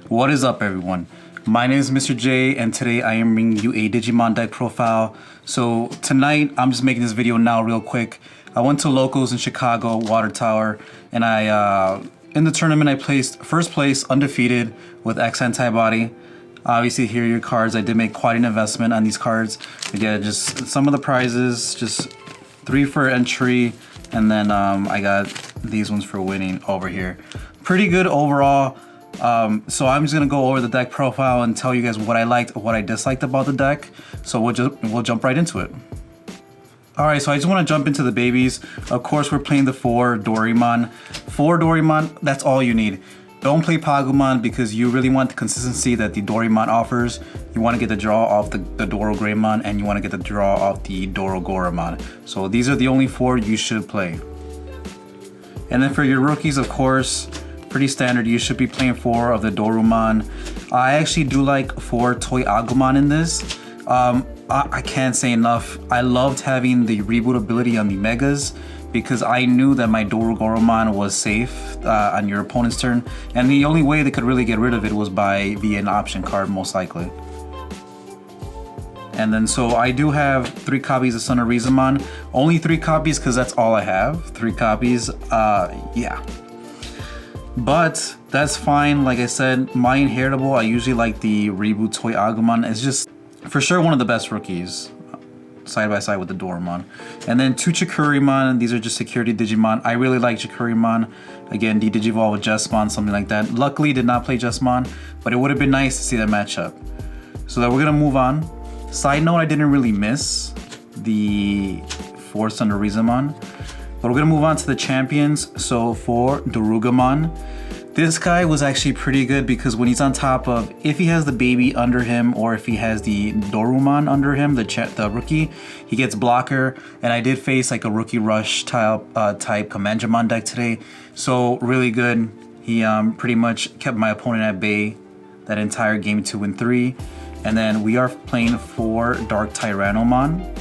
What is up, everyone? My name is Mr. J, and today I am bringing you a Digimon deck profile. So tonight, I'm just making this video now real quick. I went to locals in Chicago, Water Tower, and in the tournament I placed first place, undefeated, with X-Antibody. Obviously, here are your cards. I did make quite an investment on these cards. Again, just some of the prizes, just 3 for entry, and then I got these ones for winning over here. Pretty good overall. So I'm just gonna go over the deck profile and tell you guys what I liked, what I disliked about the deck. So we'll jump right into it. All right, so I just want to jump into the babies. Of course, we're playing the 4 Doraemon. 4 Doraemon, that's all you need. Don't play Pagumon because you really want the consistency that the Doraemon offers. You want to get the draw off the Dorogreymon, and you want to get the draw off the Dorogoramon. So these are the only 4 you should play. And then for your rookies, of course, pretty standard. You should be playing 4 of the Dorumon. I actually do like 4 Toy Agumon in this. I can't say enough. I loved having the reboot ability on the Megas because I knew that my Dorogoromon was safe on your opponent's turn, and the only way they could really get rid of it was via an option card, most likely. And then so I do have 3 copies of Sun of Rizamon. Only 3 copies because that's all I have. 3 copies, yeah. But that's fine. Like I said, my inheritable, I usually like the reboot Toy Agumon. It's just for sure one of the best rookies, side by side with the Doraemon. And then 2 Chikurimon. These are just security Digimon. I really like Chikurimon. Again, de-Digivolve with Jesmon, something like that. Luckily, did not play Jesmon, but it would have been nice to see that matchup. So that we're gonna move on. Side note, I didn't really miss the 4 Sun of Rizamon, but we're gonna move on to the champions. So for Dorugamon, this guy was actually pretty good because when he's on top of, if he has the baby under him or if he has the Dorumon under him, the rookie, he gets blocker. And I did face like a rookie rush type Commandramon deck today, so really good. He pretty much kept my opponent at bay that entire game 2 and 3. And then we are playing 4 Dark Tyrannomon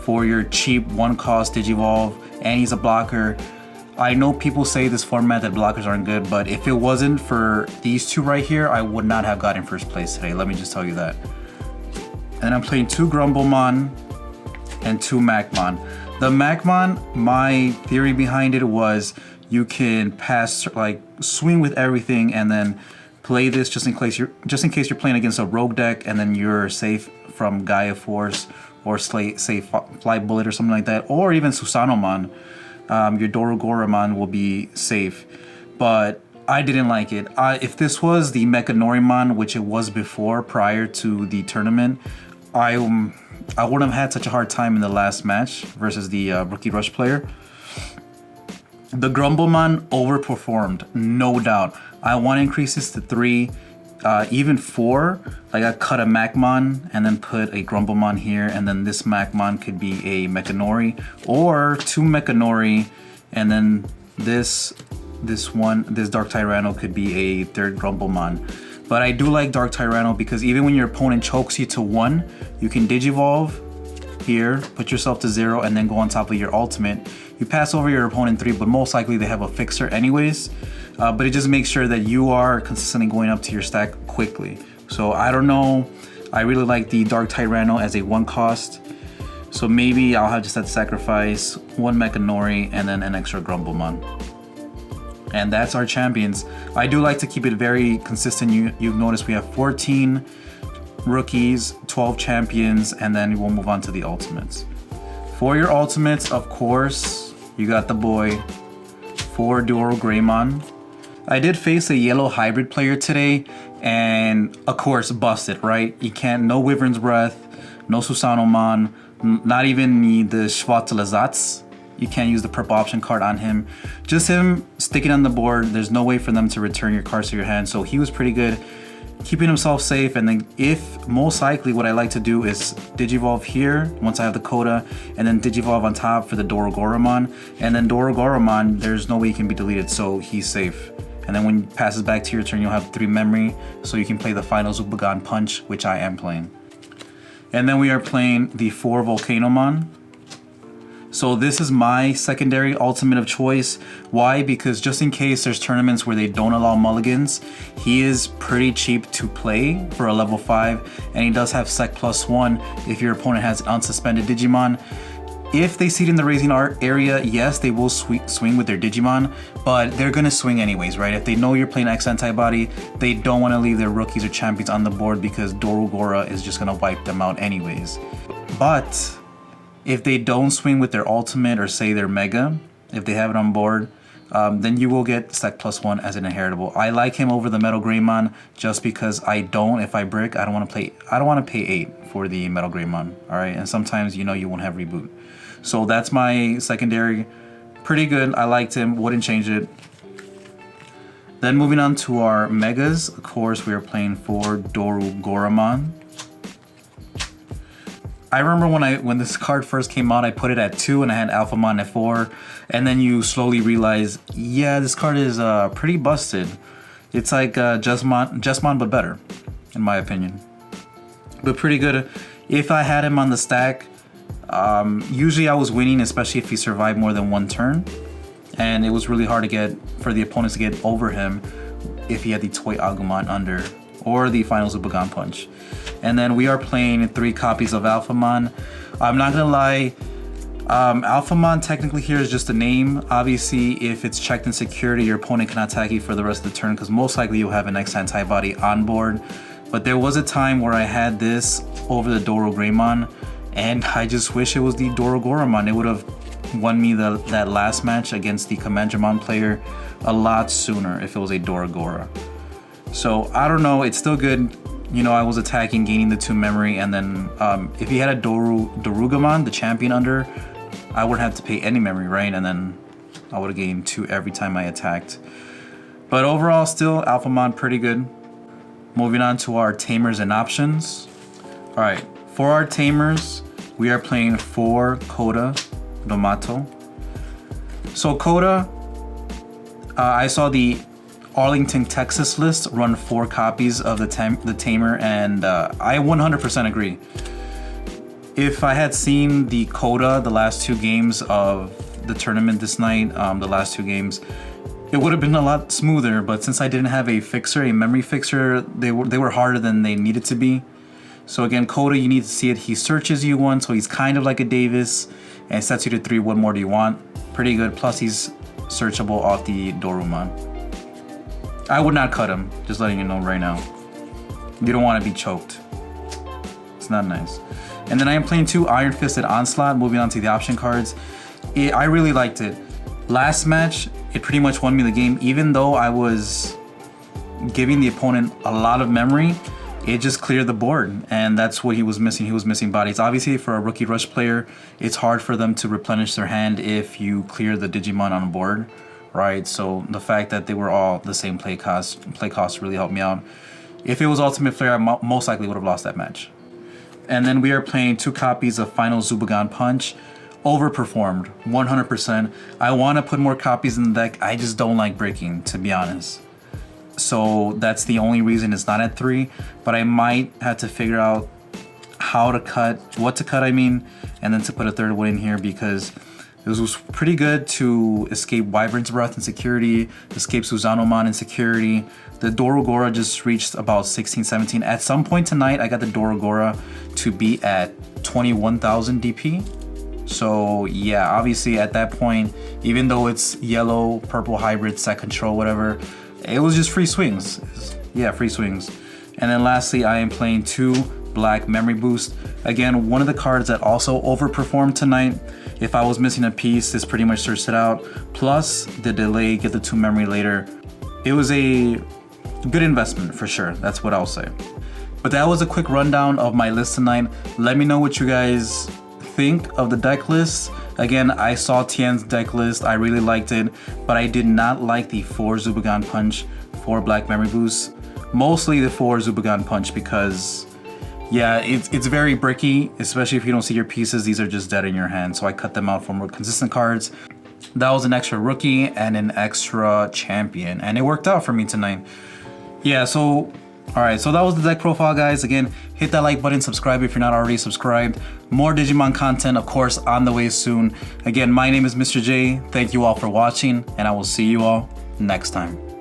for your cheap 1-cost Digivolve, and he's a blocker. I know people say this format that blockers aren't good, but if it wasn't for these 2 right here, I would not have gotten first place today. Let me just tell you that. And I'm playing 2 Grumblemon and 2 Macmon. The Macmon, my theory behind it was you can pass, like swing with everything and then play this just in case you're playing against a rogue deck, and then you're safe from Gaia Force or say Fly Bullet or something like that, or even Susanomon. Your Dorogoramon will be safe, but I didn't like it. If this was the Mechanorimon, which it was before, prior to the tournament, I wouldn't have had such a hard time in the last match versus the Rookie Rush player. The Grumblemon overperformed, no doubt. I want to increase this to 3, even 4. Like I cut a Macmon and then put a Grumblemon here, and then this Macmon could be a Mechanori, or 2 Mechanori, and then this Dark Tyranno could be a 3rd Grumblemon. But I do like Dark Tyranno because even when your opponent chokes you to 1, you can Digivolve here, put yourself to 0, and then go on top of your ultimate. You pass over your opponent 3, but most likely they have a fixer anyways. But it just makes sure that you are consistently going up to your stack quickly. So I don't know. I really like the Dark Tyranno as a 1-cost. So maybe I'll just have to sacrifice 1 Mechanori and then an extra Grumblemon. And that's our champions. I do like to keep it very consistent. You've noticed we have 14 rookies, 12 champions, and then we'll move on to the ultimates. For your ultimates, of course, you got the boy 4 Dorogreymon. I did face a yellow hybrid player today, and of course busted, right? You can't, no Wyvern's Breath, no Susanomon, not even the Schwarzelazatz. You can't use the purple option card on him. Just him sticking on the board. There's no way for them to return your cards to your hand, so he was pretty good, keeping himself safe. And then if most likely what I like to do is Digivolve here once I have the Coda, and then Digivolve on top for the Dorogoramon, and then Dorogoramon, there's no way he can be deleted, so he's safe. And then when it passes back to your turn, you'll have 3 memory, so you can play the final Zubagon Punch, which I am playing. And then we are playing the 4 Volcanomon. So this is my secondary ultimate of choice. Why? Because just in case there's tournaments where they don't allow mulligans, he is pretty cheap to play for a level 5, and he does have sec +1 if your opponent has unsuspended Digimon. If they seed in the raising area, yes, they will swing with their Digimon, but they're gonna swing anyways, right? If they know you're playing X-Antibody, they don't wanna leave their rookies or champions on the board because Dorugora is just gonna wipe them out anyways. But if they don't swing with their ultimate or say their mega, if they have it on board, then you will get sec +1 as an inheritable. I like him over the Metal Greymon just because if I brick, I don't want to pay 8 for the Metal Greymon, all right? And sometimes you won't have reboot. So that's my secondary. Pretty good. I liked him. Wouldn't change it. Then moving on to our megas. Of course, we are playing for Dorugoramon. I remember when this card first came out, I put it at 2 and I had Alphamon at 4. And then you slowly realize, yeah, this card is pretty busted. It's like Jesmon, but better, in my opinion. But pretty good. If I had him on the stack, usually I was winning, especially if he survived more than 1 turn, and it was really hard for the opponents to get over him if he had the Toy Agumon under or the Final Zubagon Punch. And then we are playing 3 copies of Alphamon. I'm not gonna lie, Alphamon technically here is just a name. Obviously, if it's checked in security, your opponent cannot attack you for the rest of the turn because most likely you'll have an X-Antibody on board. But there was a time where I had this over the Dorugreymon, and I just wish it was the Dorugoramon. It would have won me that last match against the Commandramon player a lot sooner if it was a Dorugora. So I don't know, it's still good. I was attacking, gaining the 2 memory, and then if he had a Dorugamon, the champion under, I wouldn't have to pay any memory, right? And then I would have gained 2 every time I attacked. But overall, still Alphamon pretty good. Moving on to our Tamers and options. All right, for our Tamers, we are playing 4 Coda Domato. So Coda, I saw the Arlington, Texas list run 4 copies of the Tamer, and I 100% agree. If I had seen the Coda the last 2 games of the tournament this night, the last 2 games, it would have been a lot smoother, but since I didn't have a memory fixer, they were harder than they needed to be. So again, Coda, you need to see it. He searches you 1, so he's kind of like a Davis, and sets you to 3. What more do you want? Pretty good. Plus he's searchable off the Dorumon. I would not cut him, just letting you know right now. You don't want to be choked. It's not nice. And then I am playing 2 Iron Fisted Onslaught. Moving on to the option cards. I really liked it. Last match, it pretty much won me the game. Even though I was giving the opponent a lot of memory, it just cleared the board, and that's what he was missing. He was missing bodies. Obviously, for a rookie rush player, it's hard for them to replenish their hand if you clear the Digimon on board, right? So the fact that they were all the same play cost really helped me out. If it was Ultimate Flare, I most likely would have lost that match. And then we are playing 2 copies of Final Zubagon Punch. Overperformed, 100%. I want to put more copies in the deck. I just don't like breaking, to be honest. So that's the only reason it's not at 3. But I might have to figure out what to cut, and then to put a 3rd one in here, because it was pretty good to escape Wyvern's Breath in security, escape Suzanomon in security. The Dorugora just reached about 16, 17. At some point tonight, I got the Dorugora to be at 21,000 DP. So yeah, obviously at that point, even though it's yellow, purple hybrid, set control, whatever, it was just free swings. Yeah, free swings. And then lastly, I am playing 2 Black Memory Boost. Again, one of the cards that also overperformed tonight. If I was missing a piece, this pretty much searched it out. Plus the delay, get the 2 memory later. It was a good investment for sure. That's what I'll say. But that was a quick rundown of my list tonight. Let me know what you guys think of the deck list. Again, I saw Tien's deck list. I really liked it, but I did not like the 4 Zubagon Punch, 4 Black Memory Boost. Mostly the 4 Zubagon Punch because, yeah, it's very bricky, especially if you don't see your pieces. These are just dead in your hand, so I cut them out for more consistent cards. That was an extra rookie and an extra champion, and it worked out for me tonight. Yeah, so alright, so that was the deck profile, guys. Again, hit Hit that like button, subscribe if you're not already subscribed. More Digimon content, of course, on the way soon. Again, my name is Mr. J. Thank you all for watching, and I will see you all next time.